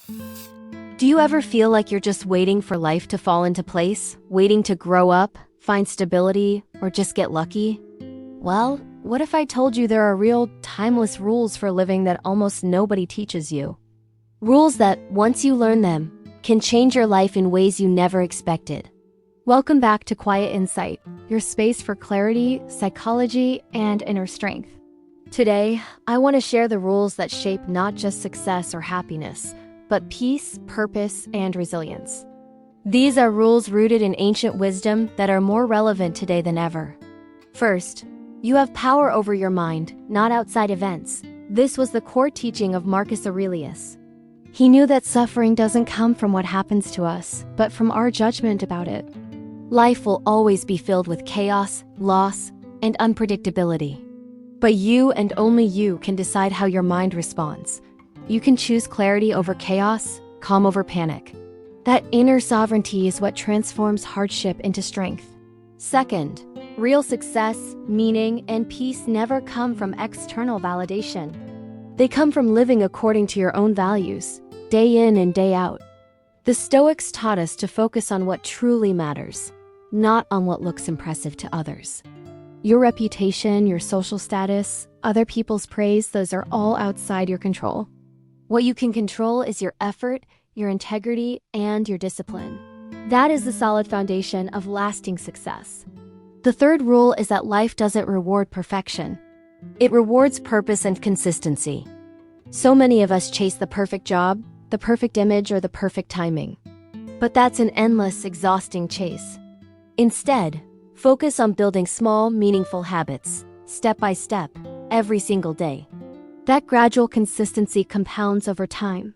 Do you ever feel like you're just waiting for life to fall into place, waiting to grow up, find stability, or just get lucky? Well, what if I told you there are real, timeless rules for living that almost nobody teaches you? Rules that, once you learn them, can change your life in ways you never expected. Welcome back to Quiet Insight, your space for clarity, psychology, and inner strength. Today, I want to share the rules that shape not just success or happiness, but peace, purpose, and resilience. These are rules rooted in ancient wisdom that are more relevant today than ever. First, you have power over your mind, not outside events. This was the core teaching of Marcus Aurelius. He knew that suffering doesn't come from what happens to us, but from our judgment about it. Life will always be filled with chaos, loss, and unpredictability. But you and only you can decide how your mind responds. You can choose clarity over chaos, calm over panic. That inner sovereignty is what transforms hardship into strength. Second, real success, meaning, and peace never come from external validation. They come from living according to your own values, day in and day out. The Stoics taught us to focus on what truly matters, not on what looks impressive to others. Your reputation, your social status, other people's praise, those are all outside your control. What you can control is your effort, your integrity, and your discipline. That is the solid foundation of lasting success. The third rule is that life doesn't reward perfection. It rewards purpose and consistency. So many of us chase the perfect job, the perfect image, or the perfect timing. But that's an endless, exhausting chase. Instead, focus on building small, meaningful habits, step by step, every single day. That gradual consistency compounds over time.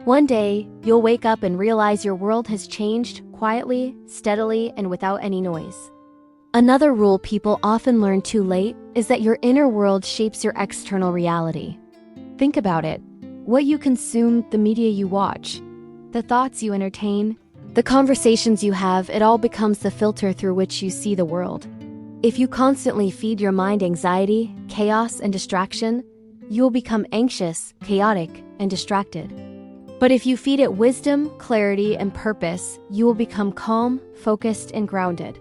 One day, you'll wake up and realize your world has changed quietly, steadily, and without any noise. Another rule people often learn too late is that your inner world shapes your external reality. Think about it. What you consume, the media you watch, the thoughts you entertain, the conversations you have, it all becomes the filter through which you see the world. If you constantly feed your mind anxiety, chaos, and distraction, you will become anxious, chaotic, and distracted. But if you feed it wisdom, clarity, and purpose, you will become calm, focused, and grounded.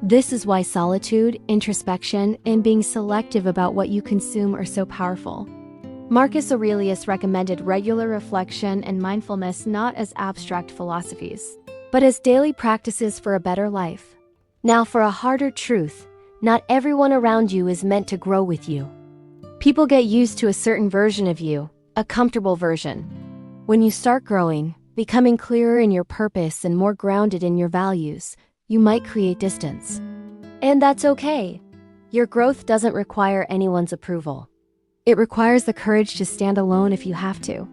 This is why solitude, introspection, and being selective about what you consume are so powerful. Marcus Aurelius recommended regular reflection and mindfulness not as abstract philosophies, but as daily practices for a better life. Now for a harder truth, not everyone around you is meant to grow with you. People get used to a certain version of you, a comfortable version. When you start growing, becoming clearer in your purpose and more grounded in your values, you might create distance. And that's okay. Your growth doesn't require anyone's approval. It requires the courage to stand alone if you have to.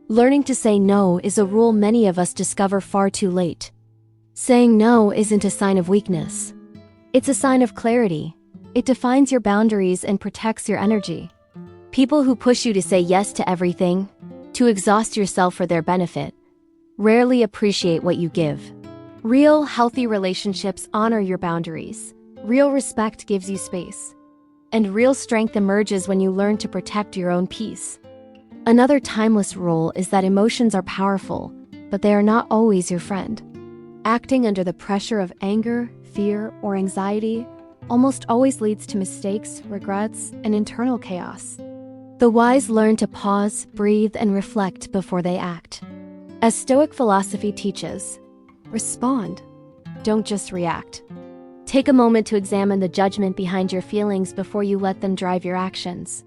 Learning to say no is a rule many of us discover far too late. Saying no isn't a sign of weakness. It's a sign of clarity. It defines your boundaries and protects your energy. People who push you to say yes to everything, to exhaust yourself for their benefit, rarely appreciate what you give. Real, healthy relationships honor your boundaries. Real respect gives you space. And real strength emerges when you learn to protect your own peace. Another timeless rule is that emotions are powerful, but they are not always your friend. Acting under the pressure of anger, fear, or anxiety almost always leads to mistakes, regrets, and internal chaos. The wise learn to pause, breathe, and reflect before they act. As Stoic philosophy teaches, respond. Don't just react. Take a moment to examine the judgment behind your feelings before you let them drive your actions.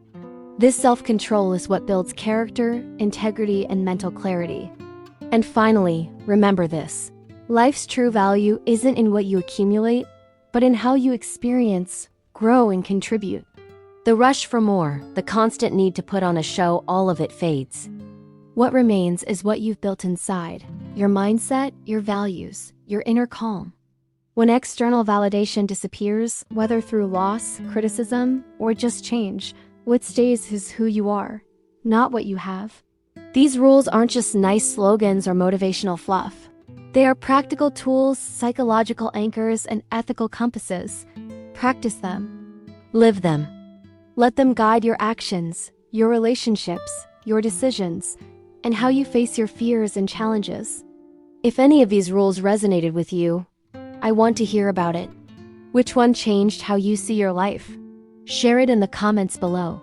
This self-control is what builds character, integrity, and mental clarity. And finally, remember this. Life's true value isn't in what you accumulate, but in how you experience, grow, and contribute. The rush for more, the constant need to put on a show, all of it fades. What remains is what you've built inside, your mindset, your values, your inner calm. When external validation disappears, whether through loss, criticism, or just change, what stays is who you are, not what you have. These rules aren't just nice slogans or motivational fluff. They are practical tools, psychological anchors, and ethical compasses. Practice them. Live them. Let them guide your actions, your relationships, your decisions, and how you face your fears and challenges. If any of these rules resonated with you, I want to hear about it. Which one changed how you see your life? Share it in the comments below.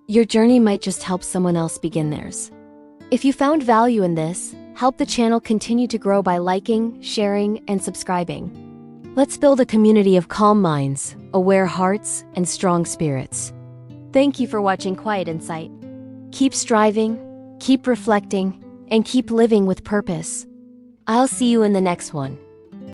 Your journey might just help someone else begin theirs. If you found value in this, help the channel continue to grow by liking, sharing, and subscribing. Let's build a community of calm minds, aware hearts, and strong spirits. Thank you for watching Quiet Insight. Keep striving, keep reflecting, and keep living with purpose. I'll see you in the next one.